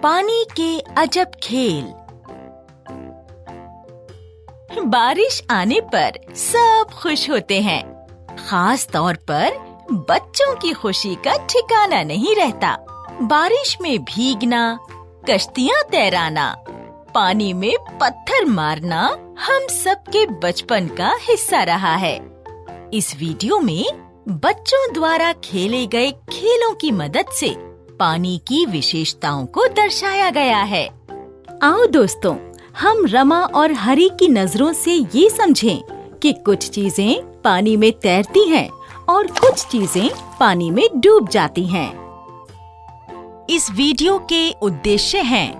पानी के अजब खेल। बारिश आने पर सब खुश होते हैं। खास तौर पर बच्चों की खुशी का ठिकाना नहीं रहता। बारिश में भीगना, कश्तियाँ तैराना, पानी में पत्थर मारना हम सबके बचपन का हिस्सा रहा है। इस वीडियो में बच्चों द्वारा खेले गए खेलों की मदद से पानी की विशेषताओं को दर्शाया गया है। आओ दोस्तों, हम रमा और हरी की नजरों से ये समझें कि कुछ चीजें पानी में तैरती हैं और कुछ चीजें पानी में डूब जाती हैं। इस वीडियो के उद्देश्य हैं: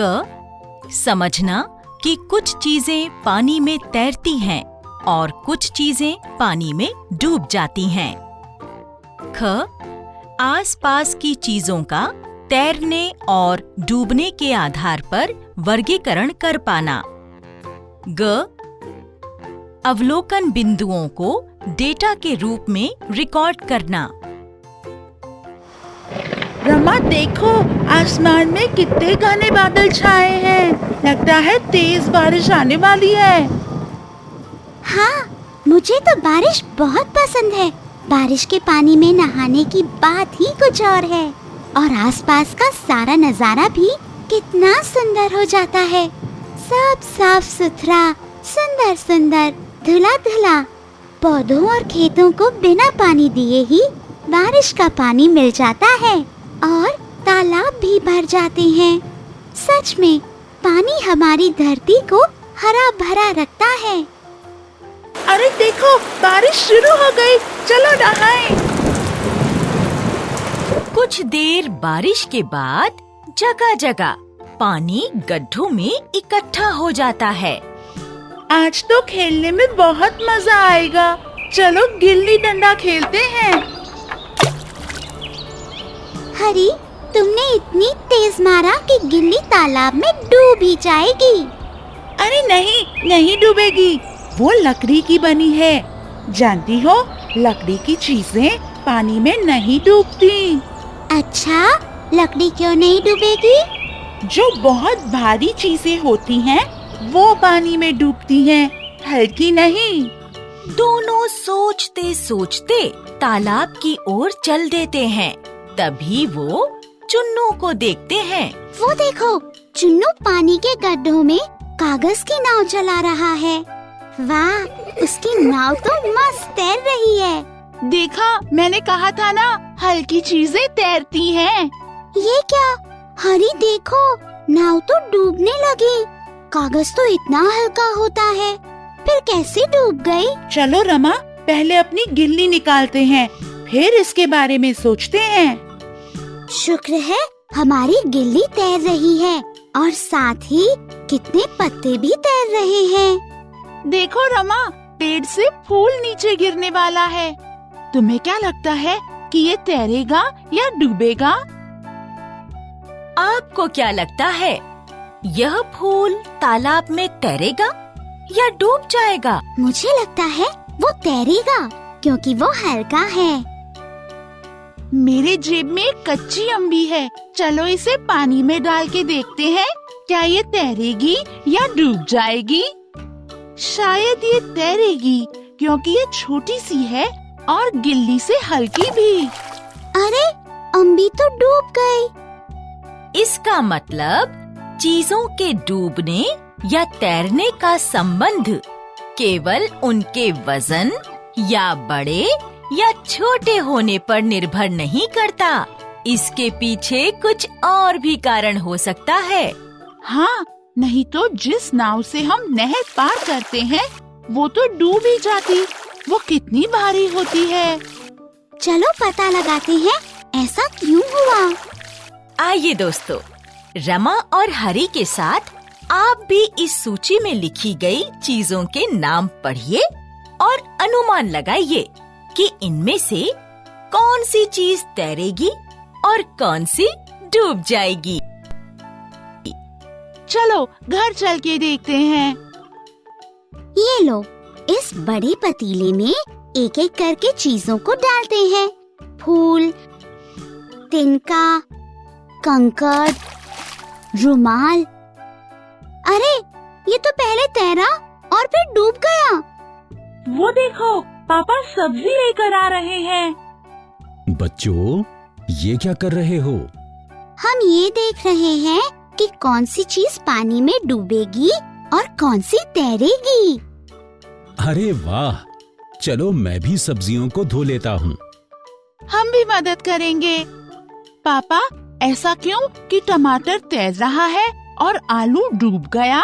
क. समझना कि कुछ चीजें पानी में तैरती हैं और कुछ चीजें पानी में डूब जाती हैं। ख. आसपास की चीजों का तैरने और डूबने के आधार पर वर्गीकरण कर पाना। ग. अवलोकन बिंदुओं को डेटा के रूप में रिकॉर्ड करना। रमा देखो, आसमान में कितने घने बादल छाए हैं। लगता है तेज बारिश आने वाली है। हाँ, मुझे तो बारिश बहुत पसंद है। बारिश के पानी में नहाने की बात ही कुछ और है और आसपास का सारा नजारा भी कितना सुंदर हो जाता है। सब साफ सुथरा, सुंदर सुंदर, धुला धुला। पौधों और खेतों को बिना पानी दिए ही बारिश का पानी मिल जाता है और तालाब भी भर जाते हैं। सच में पानी हमारी धरती को हरा भरा रखता है। अरे देखो, बारिश शुरू हो गई, चलो नहाएं। कुछ देर बारिश के बाद जगह जगह पानी गड्ढों में इकट्ठा हो जाता है। आज तो खेलने में बहुत मजा आएगा। चलो गिल्ली डंडा खेलते हैं। हरी, तुमने इतनी तेज मारा कि गिल्ली तालाब में डूब ही जाएगी। अरे नहीं, नहीं डूबेगी। वो लकड़ी की बनी है। जानती हो, लकड़ी की चीजें पानी में नहीं डूबती। अच्छा, लकड़ी क्यों नहीं डूबेगी? जो बहुत भारी चीजें होती हैं, वो पानी में डूबती हैं, हल्की नहीं। दोनों सोचते सोचते तालाब की ओर चल देते हैं। तभी वो चुन्नू को देखते हैं। वो देखो, चुन्नू पानी के गड्ढों में कागज की नाव चला रहा है। वाह, उसकी नाव तो मस्त तैर रही है। देखा, मैंने कहा था ना, हल्की चीजें तैरती हैं। ये क्या? हरी देखो, नाव तो डूबने लगी। कागज तो इतना हल्का होता है, फिर कैसे डूब गई? चलो रमा, पहले अपनी गिल्ली निकालते हैं, फिर इसके बारे में सोचते हैं। शुक्र है हमारी गिल्ली तैर रही है और साथ ही कितने पत्ते भी तैर रहे हैं। देखो रमा, पेड़ से फूल नीचे गिरने वाला है। तुम्हें क्या लगता है कि ये तैरेगा या डूबेगा? आपको क्या लगता है, यह फूल तालाब में तैरेगा या डूब जाएगा? मुझे लगता है वो तैरेगा, क्योंकि वो हल्का है। मेरे जेब में एक कच्ची अम्बी है। चलो इसे पानी में डाल के देखते हैं, क्या ये तैरेगी या डूब जाएगी? शायद ये तैरेगी, क्योंकि ये छोटी सी है और गिल्ली से हल्की भी। अरे, अम्बी तो डूब गई। इसका मतलब चीजों के डूबने या तैरने का संबंध केवल उनके वजन या बड़े या छोटे होने पर निर्भर नहीं करता। इसके पीछे कुछ और भी कारण हो सकता है। हाँ, नहीं तो जिस नाव से हम नहर पार करते हैं, वो तो डूब ही जाती। वो कितनी भारी होती है। चलो पता लगाते हैं, ऐसा क्यों हुआ। आइए दोस्तों, रमा और हरी के साथ आप भी इस सूची में लिखी गई चीजों के नाम पढ़िए और अनुमान लगाइए कि इनमें से कौन सी चीज तैरेगी और कौन सी डूब जाएगी। चलो घर चल के देखते हैं। ये लो, इस बड़े पतीले में एक एक करके चीजों को डालते हैं। फूल, तिनका, कंकड़, रुमाल। अरे ये तो पहले तैरा और फिर डूब गया। वो देखो, पापा सब्जी लेकर आ रहे हैं। बच्चों, ये क्या कर रहे हो? हम ये देख रहे हैं कि कौन सी चीज पानी में डूबेगी और कौन सी तैरेगी। अरे वाह, चलो मैं भी सब्जियों को धो लेता हूँ। हम भी मदद करेंगे। पापा, ऐसा क्यों कि टमाटर तैर रहा है और आलू डूब गया?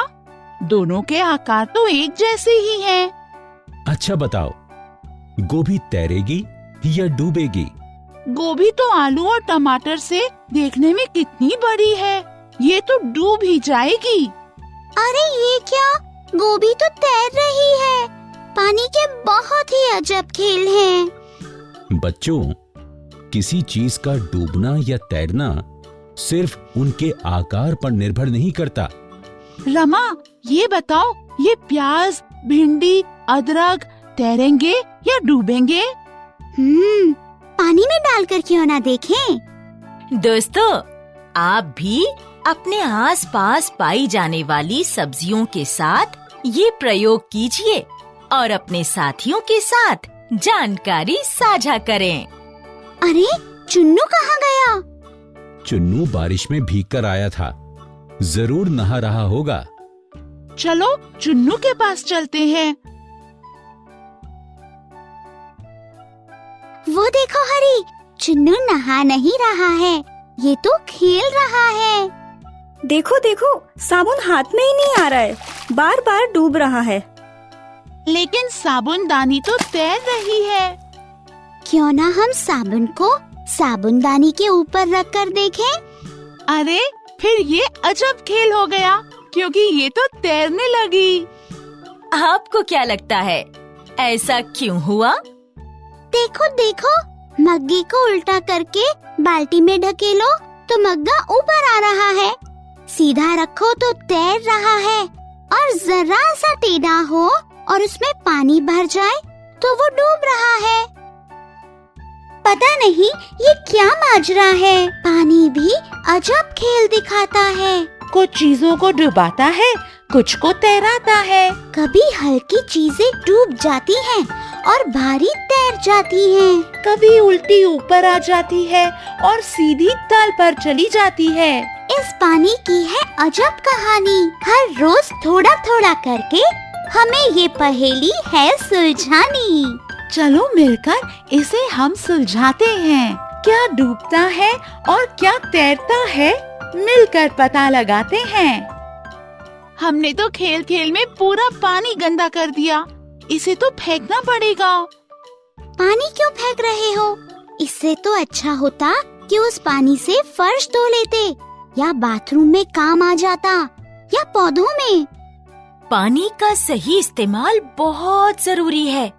दोनों के आकार तो एक जैसे ही हैं। अच्छा बताओ, गोभी तैरेगी या डूबेगी? गोभी तो आलू और टमाटर से देखने में कितनी बड़ी है, ये तो डूब ही जाएगी। अरे ये क्या, गोभी तो तैर रही है। पानी के बहुत ही अजब खेल हैं। बच्चों, किसी चीज का डूबना या तैरना सिर्फ उनके आकार पर निर्भर नहीं करता। रमा, ये बताओ, ये प्याज, भिंडी, अदरक तैरेंगे या डूबेंगे? पानी में डालकर क्यों ना देखें? दोस्तों, आप भी अपने आसपास पाई जाने वाली सब्जियों के साथ ये प्रयोग कीजिए और अपने साथियों के साथ जानकारी साझा करें। अरे चुन्नू कहाँ गया? चुन्नू बारिश में भीगकर आया था, जरूर नहा रहा होगा। चलो चुन्नू के पास चलते हैं। वो देखो हरी, चुन्नू नहा नहीं रहा है, ये तो खेल रहा है। देखो देखो, साबुन हाथ में ही नहीं आ रहा है, बार बार डूब रहा है। लेकिन साबुनदानी तो तैर रही है। क्यों ना हम साबुन को साबुनदानी के ऊपर रख कर देखें? अरे फिर ये अजब खेल हो गया, क्योंकि ये तो तैरने लगी। आपको क्या लगता है, ऐसा क्यों हुआ? देखो देखो, मग्गे को उल्टा करके बाल्टी में ढकेलो तो मग्गा ऊपर आ रहा है, सीधा रखो तो तैर रहा है, और जरा सा टेढ़ा हो और उसमें पानी भर जाए तो वो डूब रहा है। पता नहीं ये क्या माजरा है, पानी भी अजब खेल दिखाता है। कुछ चीजों को डुबाता है, कुछ को तैराता है। कभी हल्की चीजें डूब जाती हैं और भारी तैर जाती हैं। कभी उल्टी ऊपर आ जाती है और सीधी तल पर चली जाती है। इस पानी की है अजब कहानी। हर रोज थोड़ा थोड़ा करके हमें ये पहेली है सुलझानी। चलो मिलकर इसे हम सुलझाते हैं। क्या डूबता है और क्या तैरता है, मिलकर पता लगाते हैं। हमने तो खेल खेल में पूरा पानी गंदा कर दिया, इसे तो फेंकना पड़ेगा। पानी क्यों फेंक रहे हो? इससे तो अच्छा होता कि उस पानी से फर्श धो लेते, या बाथरूम में काम आ जाता, या पौधों में। पानी का सही इस्तेमाल बहुत जरूरी है।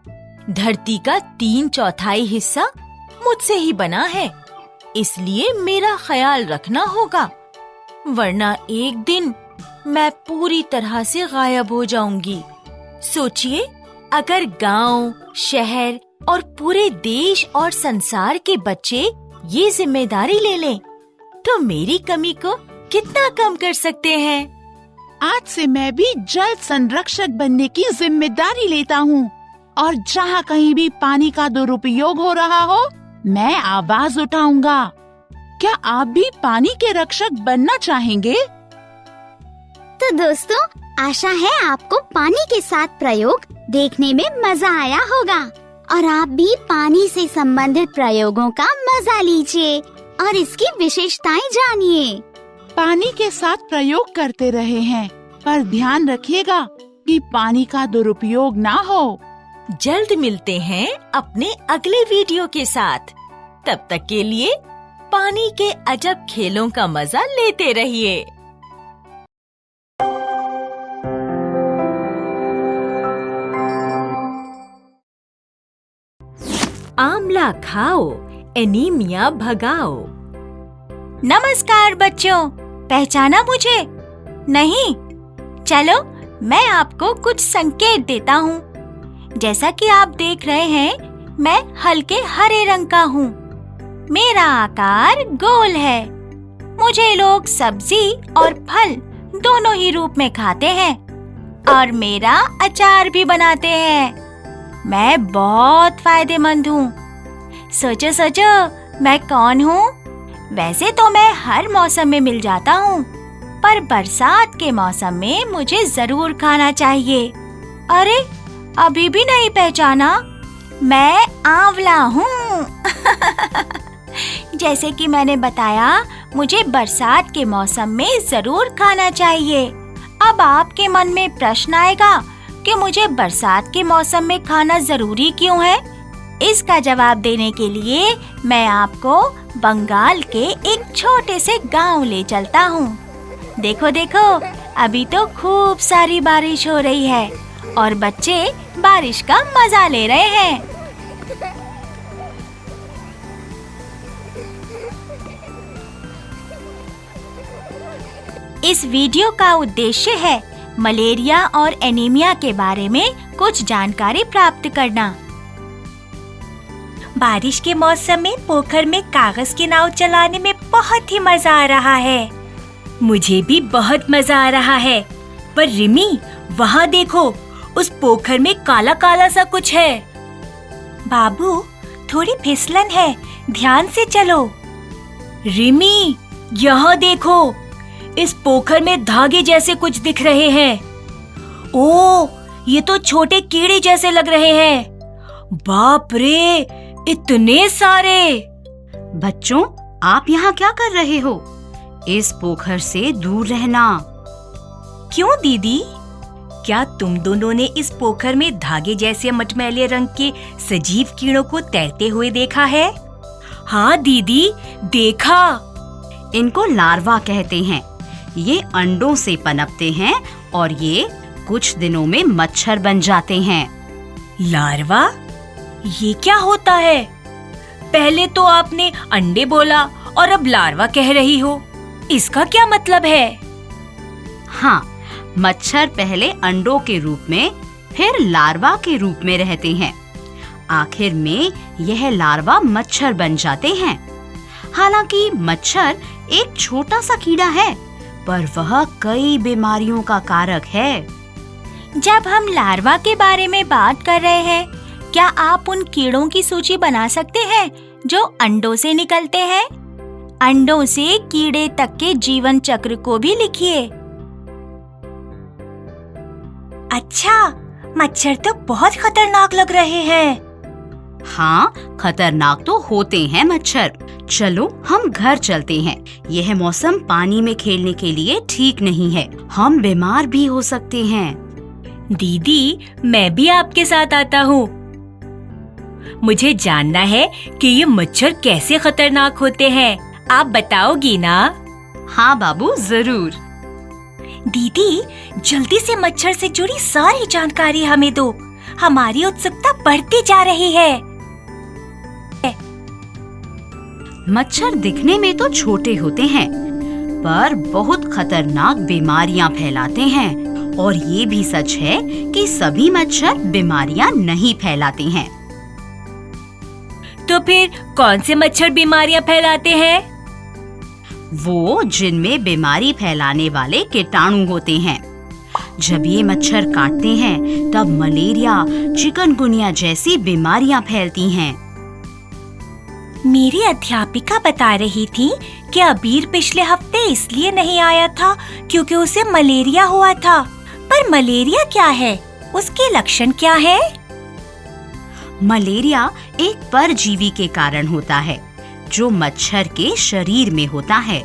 धरती का 3/4 हिस्सा मुझसे ही बना है, इसलिए मेरा ख्याल रखना होगा, वरना एक दिन मैं पूरी तरह से गायब हो जाऊंगी। सोचिए, अगर गांव, शहर और पूरे देश और संसार के बच्चे ये जिम्मेदारी ले लें, तो मेरी कमी को कितना कम कर सकते हैं। आज से मैं भी जल संरक्षक बनने की जिम्मेदारी लेता हूँ, और जहाँ कहीं भी पानी का दुरुपयोग हो रहा हो, मैं आवाज उठाऊंगा। क्या आप भी पानी के रक्षक बनना चाहेंगे? तो दोस्तों, आशा है आपको पानी के साथ प्रयोग देखने में मजा आया होगा, और आप भी पानी से संबंधित प्रयोगों का मजा लीजिए और इसकी विशेषताएं जानिए। पानी के साथ प्रयोग करते रहे हैं, पर ध्यान रखिएगा कि पानी का दुरुपयोग ना हो। जल्द मिलते हैं अपने अगले वीडियो के साथ। तब तक के लिए पानी के अजब खेलों का मजा लेते रहिए। आंवला खाओ, एनीमिया भगाओ। नमस्कार बच्चों, पहचाना मुझे? नहीं? चलो मैं आपको कुछ संकेत देता हूँ। जैसा कि आप देख रहे हैं, मैं हल्के हरे रंग का हूँ। मेरा आकार गोल है। मुझे लोग सब्जी और फल दोनों ही रूप में खाते हैं और मेरा अचार भी बनाते हैं। मैं बहुत फायदेमंद हूँ। सोचो सोचो, मैं कौन हूँ? वैसे तो मैं हर मौसम में मिल जाता हूँ, पर बरसात के मौसम में मुझे जरूर खाना चाहिए। अरे, अभी भी नहीं पहचाना? मैं आंवला हूँ। जैसे कि मैंने बताया, मुझे बरसात के मौसम में जरूर खाना चाहिए। अब आपके मन में प्रश्न आएगा कि मुझे बरसात के मौसम में खाना जरूरी क्यों है? इसका जवाब देने के लिए मैं आपको बंगाल के एक छोटे से गांव ले चलता हूँ। देखो देखो, अभी तो खूब सारी बारिश हो रही है और बच्चे बारिश का मजा ले रहे हैं। इस वीडियो का उद्देश्य है मलेरिया और एनीमिया के बारे में कुछ जानकारी प्राप्त करना। बारिश के मौसम में पोखर में कागज की नाव चलाने में बहुत ही मजा आ रहा है। मुझे भी बहुत मजा आ रहा है। पर रिमी, वहाँ देखो, उस पोखर में काला काला सा कुछ है। बाबू, थोड़ी फिसलन है, ध्यान से चलो। रिमी, यहाँ देखो, इस पोखर में धागे जैसे कुछ दिख रहे हैं। ओह, ये तो छोटे कीड़े जैसे लग रहे हैं। बाप रे, इतने सारे! बच्चों, आप यहाँ क्या कर रहे हो? इस पोखर से दूर रहना। क्यों दीदी? क्या तुम दोनों ने इस पोखर में धागे जैसे मटमैले रंग के सजीव कीड़ों को तैरते हुए देखा है? हाँ दीदी, देखा। इनको लार्वा कहते हैं। ये अंडों से पनपते हैं और ये कुछ दिनों में मच्छर बन जाते हैं। लार्वा? ये क्या होता है? पहले तो आपने अंडे बोला और अब लार्वा कह रही हो। इसका क्या मतलब है? हाँ, मच्छर पहले अंडों के रूप में, फिर लार्वा के रूप में रहते हैं। आखिर में यह लार्वा मच्छर बन जाते हैं। हालांकि मच्छर एक छोटा सा कीड़ा है, पर वह कई बीमारियों का कारक है। जब हम लार्वा के बारे में बात कर रहे हैं, क्या आप उन कीड़ों की सूची बना सकते हैं जो अंडों से निकलते हैं? अंडों से कीड़े तक के जीवन चक्र को भी लिखिए। अच्छा, मच्छर तो बहुत खतरनाक लग रहे हैं। हाँ, खतरनाक तो होते हैं मच्छर। चलो हम घर चलते हैं। यह मौसम पानी में खेलने के लिए ठीक नहीं है। हम बीमार भी हो सकते हैं। दीदी, मैं भी आपके साथ आता हूँ। मुझे जानना है कि ये मच्छर कैसे खतरनाक होते हैं। आप बताओगी ना? हाँ बाबू, जरूर। दीदी, जल्दी से मच्छर से जुड़ी सारी जानकारी हमें दो। हमारी उत्सुकता बढ़ती जा रही है। मच्छर दिखने में तो छोटे होते हैं, पर बहुत खतरनाक बीमारियां फैलाते हैं। और ये भी सच है कि सभी मच्छर बीमारियां नहीं फैलाते हैं। तो फिर कौन से मच्छर बीमारियां फैलाते हैं? वो जिनमें बीमारी फैलाने वाले कीटाणु होते हैं। जब ये मच्छर काटते हैं, तब मलेरिया, चिकनगुनिया जैसी बीमारियां फैलती हैं। मेरी अध्यापिका बता रही थी कि अबीर पिछले हफ्ते इसलिए नहीं आया था क्योंकि उसे मलेरिया हुआ था। पर मलेरिया क्या है? उसके लक्षण क्या है? मलेरिया एक परजीवी के कारण होता है जो मच्छर के शरीर में होता है।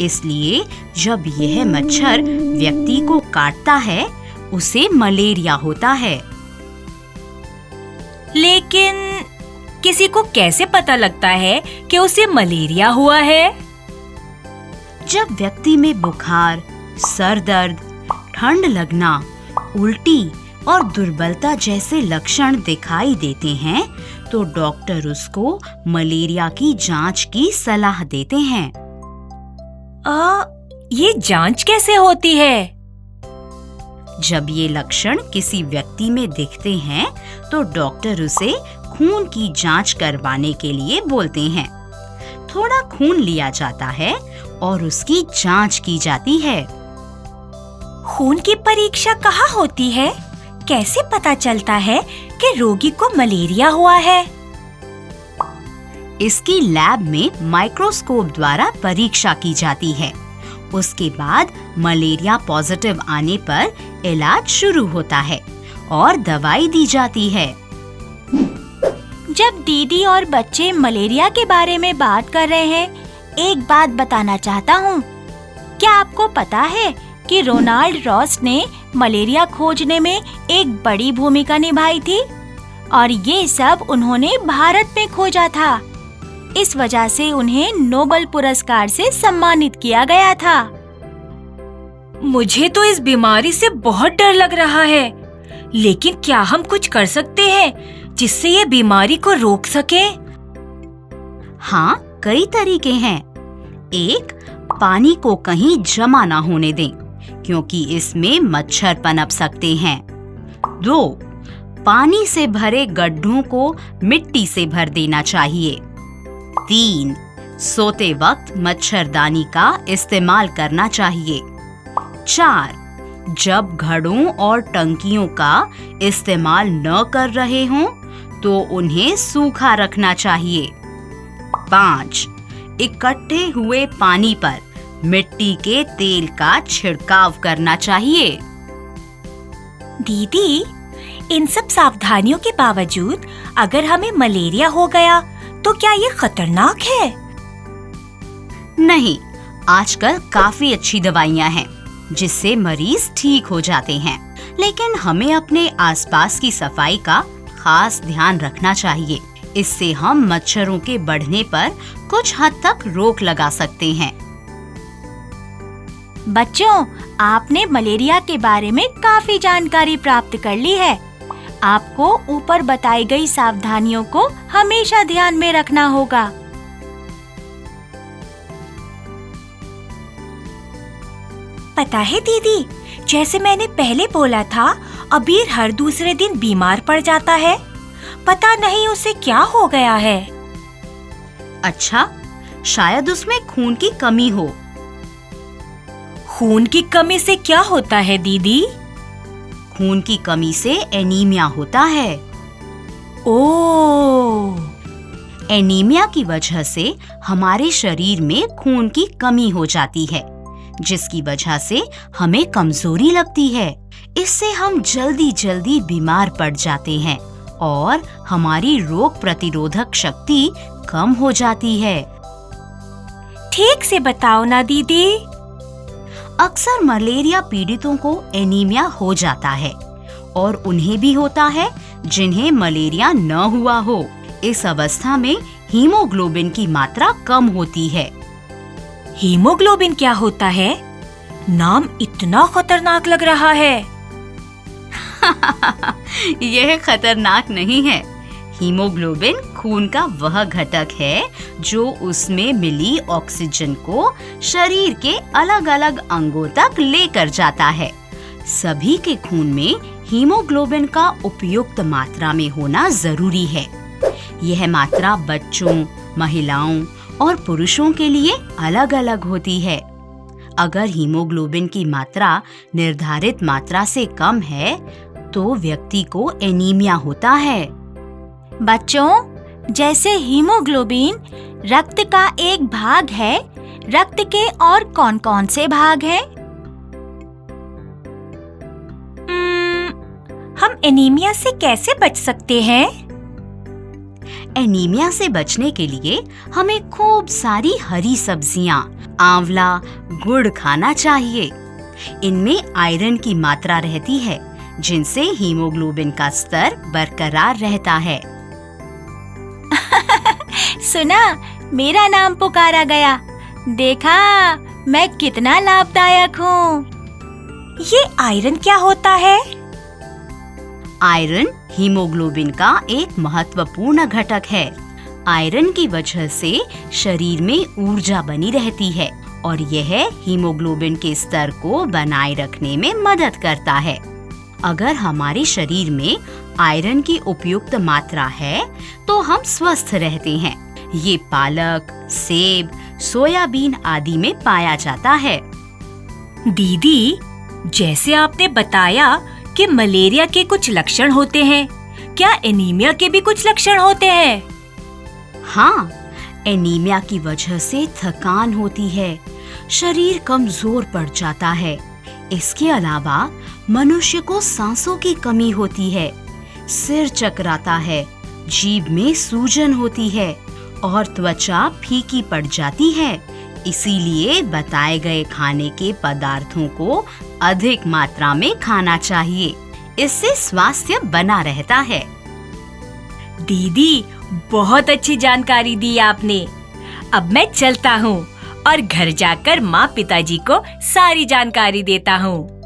इसलिए जब यह मच्छर व्यक्ति को काटता है, उसे मलेरिया होता है। लेकिन किसी को कैसे पता लगता है कि उसे मलेरिया हुआ है? जब व्यक्ति में बुखार, सर दर्द, ठंड लगना, उल्टी और दुर्बलता जैसे लक्षण दिखाई देते हैं, तो डॉक्टर उसको मलेरिया की जांच की सलाह देते हैं। ये जांच कैसे होती है? जब ये लक्षण किसी व्यक्ति में दिखते हैं, तो डॉक्टर उसे खून की जांच करवाने के लिए बोलते हैं। थोड़ा खून लिया जाता है और उसकी जांच की जाती है। खून की परीक्षा कहाँ होती है? कैसे पता चलता है कि रोगी को मलेरिया हुआ है? इसकी लैब में माइक्रोस्कोप द्वारा परीक्षा की जाती है। उसके बाद मलेरिया पॉजिटिव आने पर इलाज शुरू होता है और दवाई दी जाती है। जब दीदी और बच्चे मलेरिया के बारे में बात कर रहे हैं, एक बात बताना चाहता हूँ। क्या आपको पता है कि रोनाल्ड रॉस ने मलेरिया खोजने में एक बड़ी भूमिका निभाई थी और ये सब उन्होंने भारत में खोजा था। इस वजह से उन्हें नोबेल पुरस्कार से सम्मानित किया गया था। मुझे तो इस बीमारी से बहुत डर लग रहा है, लेकिन क्या हम कुछ कर सकते हैं जिससे ये बीमारी को रोक सके? हाँ, कई तरीके हैं। एक, पानी को कहीं जमा ना होने दें, क्योंकि इसमें मच्छर पनप सकते हैं। 2, पानी से भरे गड्ढों को मिट्टी से भर देना चाहिए। 3, सोते वक्त मच्छरदानी का इस्तेमाल करना चाहिए। 4, जब घड़ों और टंकियों का इस्तेमाल न कर रहे हों तो उन्हें सूखा रखना चाहिए। 5, इकट्ठे हुए पानी पर मिट्टी के तेल का छिड़काव करना चाहिए। दीदी, इन सब सावधानियों के बावजूद अगर हमें मलेरिया हो गया तो क्या ये खतरनाक है? नहीं, आजकल काफी अच्छी दवाइयां हैं जिससे मरीज ठीक हो जाते हैं, लेकिन हमें अपने आसपास की सफाई का खास ध्यान रखना चाहिए। इससे हम मच्छरों के बढ़ने पर कुछ हद तक रोक लगा सकते हैं। बच्चों, आपने मलेरिया के बारे में काफी जानकारी प्राप्त कर ली है। आपको ऊपर बताई गई सावधानियों को हमेशा ध्यान में रखना होगा। पता है दीदी, जैसे मैंने पहले बोला था, अबीर हर दूसरे दिन बीमार पड़ जाता है। पता नहीं उसे क्या हो गया है। अच्छा, शायद उसमें खून की कमी हो। खून की कमी से क्या होता है दीदी? खून की कमी से एनीमिया होता है। ओह! एनीमिया की वजह से हमारे शरीर में खून की कमी हो जाती है, जिसकी वजह से हमें कमजोरी लगती है। इससे हम जल्दी जल्दी बीमार पड़ जाते हैं और हमारी रोग प्रतिरोधक शक्ति कम हो जाती है। ठीक से बताओ ना दीदी। अक्सर मलेरिया पीड़ितों को एनीमिया हो जाता है और उन्हें भी होता है जिन्हें मलेरिया न हुआ हो। इस अवस्था में हीमोग्लोबिन की मात्रा कम होती है। हीमोग्लोबिन क्या होता है? नाम इतना खतरनाक लग रहा है। यह खतरनाक नहीं है। हीमोग्लोबिन खून का वह घटक है जो उसमें मिली ऑक्सीजन को शरीर के अलग अलग अंगों तक लेकर जाता है। सभी के खून में हीमोग्लोबिन का उपयुक्त मात्रा में होना जरूरी है। यह मात्रा बच्चों, महिलाओं और पुरुषों के लिए अलग अलग होती है। अगर हीमोग्लोबिन की मात्रा निर्धारित मात्रा से कम है तो व्यक्ति को एनीमिया होता है। बच्चों, जैसे हीमोग्लोबिन रक्त का एक भाग है, रक्त के और कौन-कौन से भाग हैं? हम एनीमिया से कैसे बच सकते हैं? एनीमिया से बचने के लिए हमें खूब सारी हरी सब्जियां, आंवला, गुड़ खाना चाहिए। इनमें आयरन की मात्रा रहती है, जिनसे हीमोग्लोबिन का स्तर बरकरार रहता है। सुना, मेरा नाम पुकारा गया। देखा, मैं कितना लाभदायक हूँ। ये आयरन क्या होता है? आयरन हीमोग्लोबिन का एक महत्वपूर्ण घटक है। आयरन की वजह से शरीर में ऊर्जा बनी रहती है और यह हीमोग्लोबिन के स्तर को बनाए रखने में मदद करता है। अगर हमारे शरीर में आयरन की उपयुक्त मात्रा है तो हम स्वस्थ रहते हैं। ये पालक, सेब, सोयाबीन आदि में पाया जाता है। दीदी, जैसे आपने बताया कि मलेरिया के कुछ लक्षण होते हैं, क्या एनीमिया के भी कुछ लक्षण होते हैं? हाँ, एनीमिया की वजह से थकान होती है, शरीर कमजोर पड़ जाता है। इसके अलावा मनुष्य को सांसों की कमी होती है, सिर चकराता है, जीभ में सूजन होती है और त्वचा फीकी पड़ जाती है। इसीलिए बताए गए खाने के पदार्थों को अधिक मात्रा में खाना चाहिए। इससे स्वास्थ्य बना रहता है। दीदी, बहुत अच्छी जानकारी दी आपने। अब मैं चलता हूँ और घर जाकर माँ पिताजी को सारी जानकारी देता हूँ।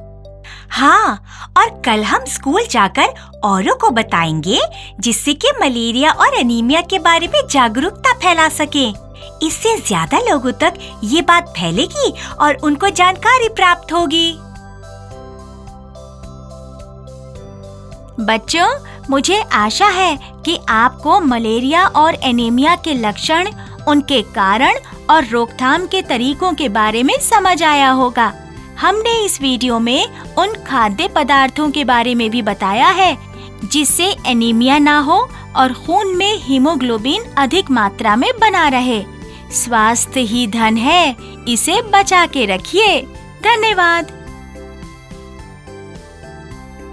हाँ, और कल हम स्कूल जाकर औरों को बताएंगे, जिससे कि मलेरिया और एनीमिया के बारे में जागरूकता फैला सकें। इससे ज्यादा लोगों तक ये बात फैलेगी और उनको जानकारी प्राप्त होगी। बच्चों, मुझे आशा है कि आपको मलेरिया और एनीमिया के लक्षण, उनके कारण और रोकथाम के तरीकों के बारे में समझ आया होगा। हमने इस वीडियो में उन खाद्य पदार्थों के बारे में भी बताया है जिससे एनीमिया ना हो और खून में हीमोग्लोबिन अधिक मात्रा में बना रहे। स्वास्थ्य ही धन है, इसे बचा के रखिए। धन्यवाद।